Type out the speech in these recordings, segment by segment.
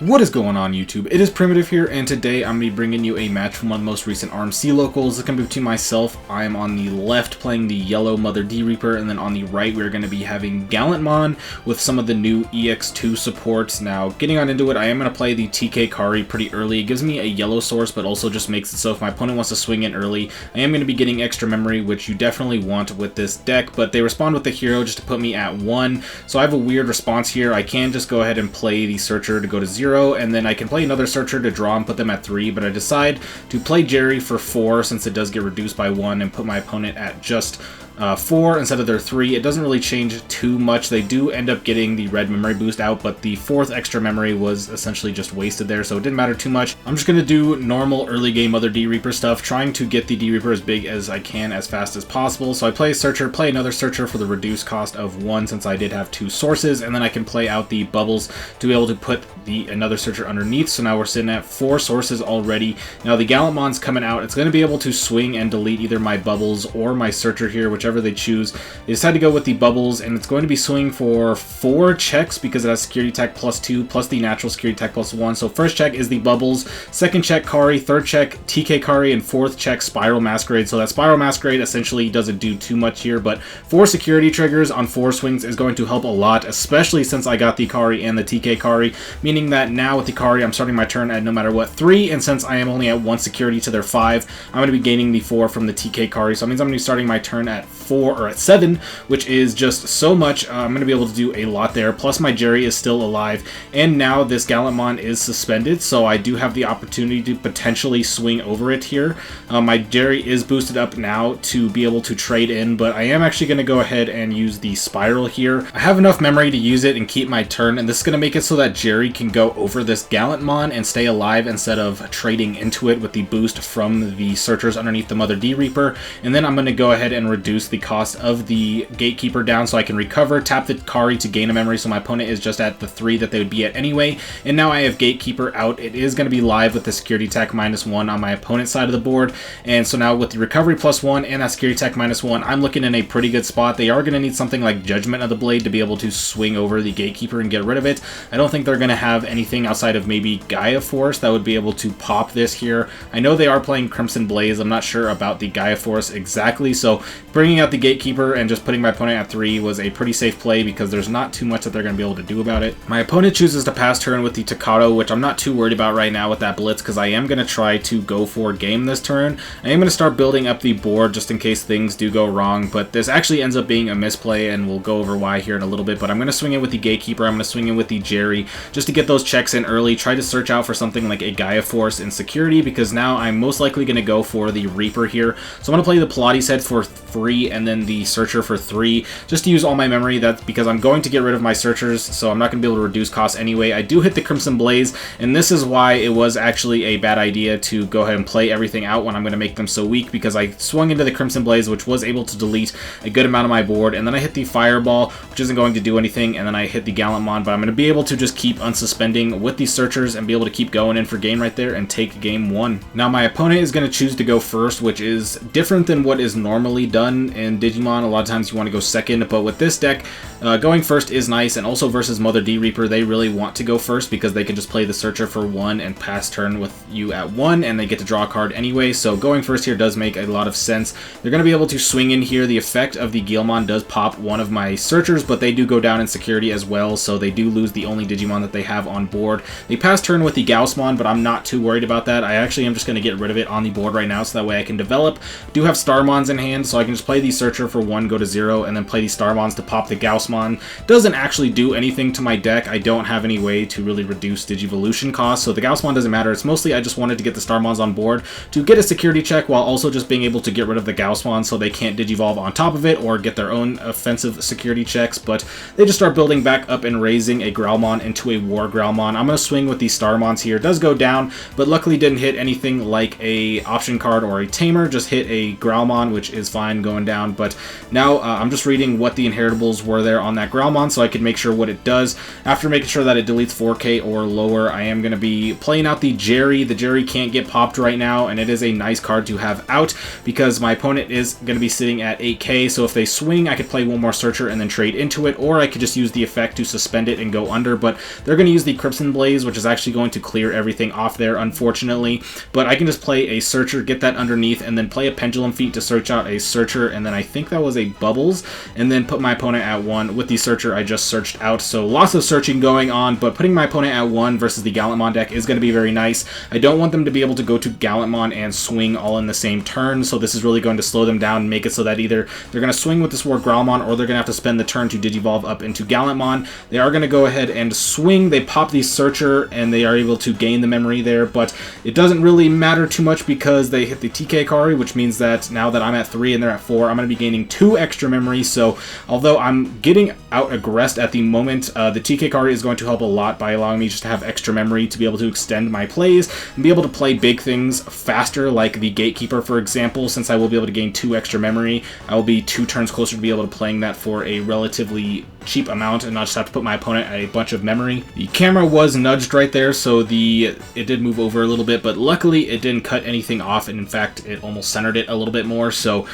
What is going on, YouTube? It is Primitive here, and today I'm going to be bringing you a match from one of the most recent RMC locals. It's going to be between myself. I am on the left playing the yellow Mother D Reaper, and then on the right we're going to be having Gallantmon with some of the new EX2 supports. Now, getting on into it, I am going to play the TK Kari pretty early. It gives me a yellow source, but also just makes it so if my opponent wants to swing in early, I am going to be getting extra memory, which you definitely want with this deck, but they respond with the hero just to put me at 1. So I have a weird response here. I can just go ahead and play the Searcher to go to 0, and then I can play another Searcher to draw and put them at 3, but I decide to play Jerry for 4 since it does get reduced by 1 and put my opponent at just 4 instead of their 3. It doesn't really change too much. They do end up getting the red memory boost out, but the 4th extra memory was essentially just wasted there, so it didn't matter too much. I'm just going to do normal early game Mother D Reaper stuff, trying to get the D Reaper as big as I can as fast as possible. So I play a Searcher, play another Searcher for the reduced cost of 1 since I did have 2 sources, and then I can play out the bubbles to be able to put another Searcher underneath. So now we're sitting at 4 sources already. Now the Gallantmon's coming out. It's going to be able to swing and delete either my bubbles or my Searcher here, whichever they choose. They decided to go with the bubbles, and it's going to be swinging for 4 checks because it has security tech +2 plus the natural security tech +1. So first check is the bubbles, second check Kari, third check TK Kari, and fourth check Spiral Masquerade. So that Spiral Masquerade essentially doesn't do too much here, but 4 security triggers on 4 swings is going to help a lot, especially since I got the Kari and the TK Kari, meaning that now with the Kari I'm starting my turn at no matter what 3, and since I am only at 1 security to their 5, I'm going to be gaining the 4 from the TK Kari, so that means I'm going to be starting my turn at 4 or at 7, which is just so much. I'm going to be able to do a lot there, plus my Jerry is still alive, and now this Gallantmon is suspended, so I do have the opportunity to potentially swing over it here. My Jerry is boosted up now to be able to trade in, but I am actually going to go ahead and use the Spiral here. I have enough memory to use it and keep my turn, and this is going to make it so that Jerry can go over this Gallantmon and stay alive instead of trading into it with the boost from the Searchers underneath the Mother D Reaper. And then I'm going to go ahead and reduce the cost of the Gatekeeper down so I can recover, tap the Kari to gain a memory, so my opponent is just at the 3 that they would be at anyway. And now I have Gatekeeper out. It is going to be live with the security tech -1 on my opponent's side of the board, and so now with the recovery +1 and that security tech -1, I'm looking in a pretty good spot. They are going to need something like Judgment of the Blade to be able to swing over the Gatekeeper and get rid of it. I don't think they're going to have anything outside of maybe Gaia Force that would be able to pop this here. I know they are playing Crimson Blaze. I'm not sure about the Gaia Force exactly, so bringing out the Gatekeeper and just putting my opponent at 3 was a pretty safe play because there's not too much that they're going to be able to do about it. My opponent chooses to pass turn with the Takato, which I'm not too worried about right now with that Blitz because I am going to try to go for game this turn. I am going to start building up the board just in case things do go wrong, but this actually ends up being a misplay, and we'll go over why here in a little bit. But I'm going to swing in with the Gatekeeper. I'm going to swing in with the Jerry just to get those checks in early, try to search out for something like a Gaia Force in security, because now I'm most likely going to go for the Reaper here. So I'm going to play the Pilates head for 3 and then the Searcher for 3, just to use all my memory. That's because I'm going to get rid of my Searchers, so I'm not going to be able to reduce costs anyway. I do hit the Crimson Blaze, and this is why it was actually a bad idea to go ahead and play everything out when I'm going to make them so weak, because I swung into the Crimson Blaze, which was able to delete a good amount of my board, and then I hit the Fireball, which isn't going to do anything, and then I hit the Gallantmon, but I'm going to be able to just keep unsuspending with these Searchers and be able to keep going in for game right there and take game 1. Now my opponent is going to choose to go first, which is different than what is normally done in Digimon. A lot of times you want to go second, but with this deck, going first is nice, and also versus Mother D Reaper, they really want to go first because they can just play the Searcher for 1 and pass turn with you at 1, and they get to draw a card anyway, so going first here does make a lot of sense. They're going to be able to swing in here. The effect of the Gallantmon does pop one of my Searchers, but they do go down in security as well, so they do lose the only Digimon that they have on board. They pass turn with the Gaussmon, but I'm not too worried about that. I actually am just going to get rid of it on the board right now, so that way I can develop. Do have Starmons in hand, so I can just play the Searcher for 1, go to 0, and then play the Starmons to pop the Gaussmon. Doesn't actually do anything to my deck. I don't have any way to really reduce Digivolution costs, so the Gaussmon doesn't matter. It's mostly I just wanted to get the Starmons on board to get a security check while also just being able to get rid of the Gaussmon so they can't Digivolve on top of it or get their own offensive security checks, but they just start building back up and raising a Growlmon into a War Growlmon. I'm going to swing with these Starmons here. It does go down, but luckily didn't hit anything like a option card or a Tamer, just hit a Growlmon, which is fine going down. down. But now I'm just reading what the inheritables were there on that Gallantmon so I could make sure what it does. After making sure that it deletes 4K or lower, I am going to be playing out the Jerry. The Jerry can't get popped right now, and it is a nice card to have out because my opponent is going to be sitting at 8K, so if they swing, I could play one more Searcher and then trade into it, or I could just use the effect to suspend it and go under, but they're going to use the Crimson Blaze, which is actually going to clear everything off there, unfortunately. But I can just play a Searcher, get that underneath, and then play a Pendulum Feet to search out a Searcher, and then I think that was a Bubbles, and then put my opponent at 1 with the Searcher I just searched out. So lots of searching going on, but putting my opponent at 1 versus the Gallantmon deck is going to be very nice. I don't want them to be able to go to Gallantmon and swing all in the same turn, so this is really going to slow them down and make it so that either they're going to swing with this War Growlmon or they're going to have to spend the turn to Digivolve up into Gallantmon. They are going to go ahead and swing. They pop the Searcher and they are able to gain the memory there, but it doesn't really matter too much because they hit the TK Kari, which means that now that I'm at 3 and they're at 4, I'm going to be gaining 2 extra memory. So although I'm getting out aggressed at the moment, the TK Kari is going to help a lot by allowing me just to have extra memory to be able to extend my plays and be able to play big things faster, like the Gatekeeper, for example. Since I will be able to gain 2 extra memory, I will be 2 turns closer to be able to playing that for a relatively cheap amount and not just have to put my opponent at a bunch of memory. The camera was nudged right there, so it did move over a little bit, but luckily it didn't cut anything off, and in fact it almost centered it a little bit more. So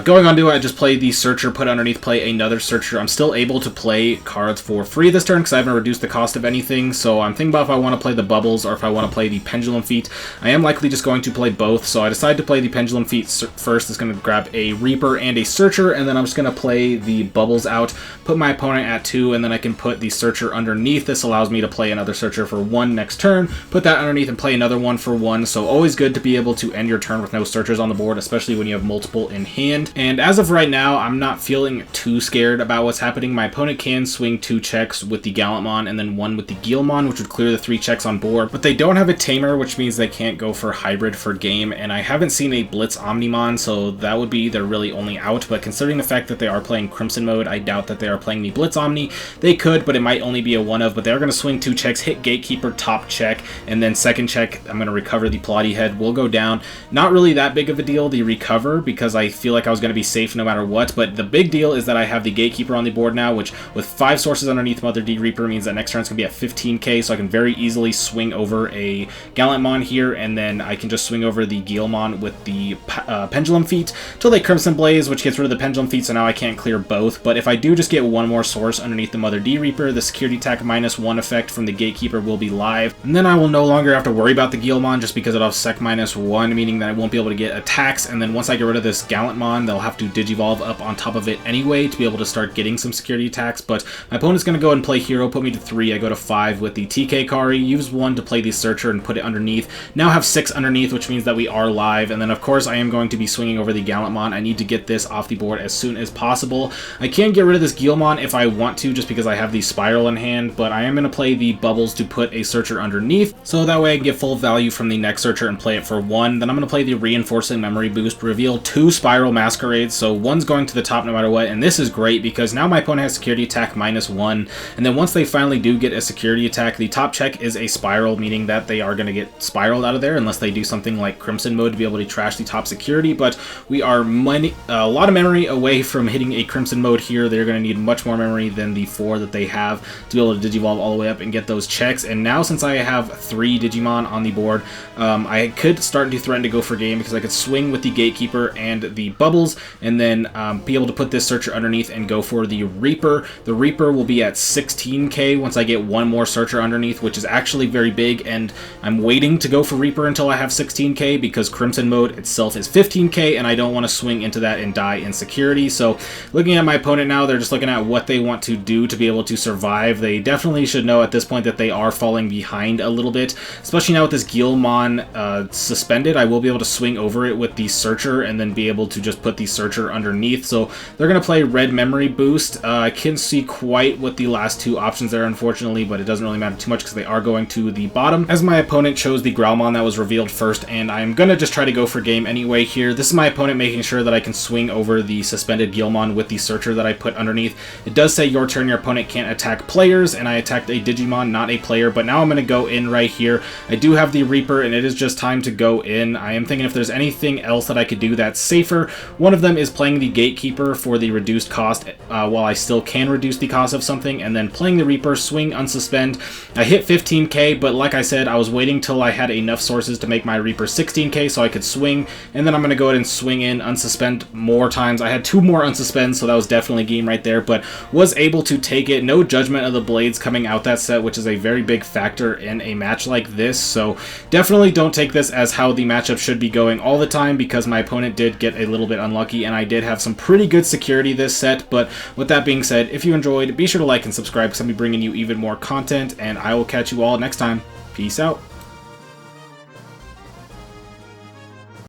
going on to it, I just played the Searcher, put underneath, play another Searcher. I'm still able to play cards for free this turn because I haven't reduced the cost of anything, so I'm thinking about if I want to play the Bubbles or if I want to play the Pendulum Feet. I am likely just going to play both, so I decided to play the Pendulum Feet first. It's going to grab a Reaper and a Searcher, and then I'm just going to play the Bubbles out, put my opponent at 2, and then I can put the Searcher underneath. This allows me to play another Searcher for 1 next turn, put that underneath and play another one for 1, so always good to be able to end your turn with no Searchers on the board, especially when you have multiple in hand. And as of right now, I'm not feeling too scared about what's happening. My opponent can swing 2 checks with the Gallantmon and then 1 with the Gallantmon, which would clear the 3 checks on board, but they don't have a Tamer, which means they can't go for Hybrid for game, and I haven't seen a Blitz Omnimon, so that would be their really only out. But considering the fact that they are playing Crimson mode, I doubt that they are playing the Blitz Omni. They could, but it might only be a 1-of, but they're going to swing 2 checks, hit Gatekeeper, top check, and then second check, I'm going to recover the Plotty Head, will go down. Not really that big of a deal, the recover, because I feel like I was going to be safe no matter what, but the big deal is that I have the Gatekeeper on the board now, which with 5 sources underneath Mother D Reaper means that next turn it's going to be at 15k, so I can very easily swing over a Gallantmon here, and then I can just swing over the Gallantmon with the Pendulum Feet till they Crimson Blaze, which gets rid of the Pendulum Feet, so now I can't clear both. But if I do just get 1 more source underneath the Mother D Reaper, the Security Attack -1 effect from the Gatekeeper will be live, and then I will no longer have to worry about the Gallantmon just because it'll have Sec -1, meaning that I won't be able to get attacks, and then once I get rid of this Gallantmon, they'll have to Digivolve up on top of it anyway to be able to start getting some security attacks. But my opponent's going to go ahead and play Hero, put me to 3, I go to 5 with the TK Kari, use 1 to play the Searcher and put it underneath. Now have 6 underneath, which means that we are live, and then of course I am going to be swinging over the Gallantmon. I need to get this off the board as soon as possible. I can get rid of this Gallantmon if I want to, just because I have the Spiral in hand, but I am going to play the Bubbles to put a Searcher underneath, so that way I can get full value from the next Searcher and play it for 1. Then I'm going to play the Reinforcing Memory Boost, reveal 2 Spiral Masquerades, so 1's going to the top no matter what, and this is great because now my opponent has Security Attack -1, and then once they finally do get a Security Attack, the top check is a Spiral, meaning that they are going to get spiraled out of there unless they do something like Crimson mode to be able to trash the top security, but we are a lot of memory away from hitting a Crimson mode here. They're going to need much more memory than the 4 that they have to be able to Digivolve all the way up and get those checks. And now since I have 3 Digimon on the board, I could start to threaten to go for game because I could swing with the Gatekeeper and the Bubbles and then be able to put this Searcher underneath and go for the Reaper. The Reaper will be at 16k once I get 1 more Searcher underneath, which is actually very big, and I'm waiting to go for Reaper until I have 16k because Crimson mode itself is 15k and I don't want to swing into that and die in security. So looking at my opponent now, they're just looking at what they want to do to be able to survive. They definitely should know at this point that they are falling behind a little bit, especially now with this Gallantmon suspended. I will be able to swing over it with the Searcher and then be able to just put the Searcher underneath. So they're going to play Red Memory Boost. I can't see quite what the last 2 options are, unfortunately, but it doesn't really matter too much because they are going to the bottom, as my opponent chose the Growlmon that was revealed first, and I'm going to just try to go for game anyway here. This is my opponent making sure that I can swing over the suspended Gallantmon with the Searcher that I put underneath. It does say your turn, your opponent can't attack players, and I attacked a Digimon, not a player, but now I'm going to go in right here. I do have the Reaper, and it is just time to go in. I am thinking if there's anything else that I could do that's safer. One of them is playing the Gatekeeper for the reduced cost, while I still can reduce the cost of something, and then playing the Reaper, swing, unsuspend. I hit 15k, but like I said, I was waiting till I had enough sources to make my Reaper 16k so I could swing, and then I'm going to go ahead and swing in, unsuspend more times. I had 2 more unsuspends, so that was definitely game right there, but was able to take it. No Judgment of the Blades coming out that set, which is a very big factor in a match like this, so definitely don't take this as how the matchup should be going all the time, because my opponent did get a little bit unlucky, and I did have some pretty good security this set. But with that being said, if you enjoyed, be sure to like and subscribe, because I'll be bringing you even more content, and I will catch you all next time. Peace out.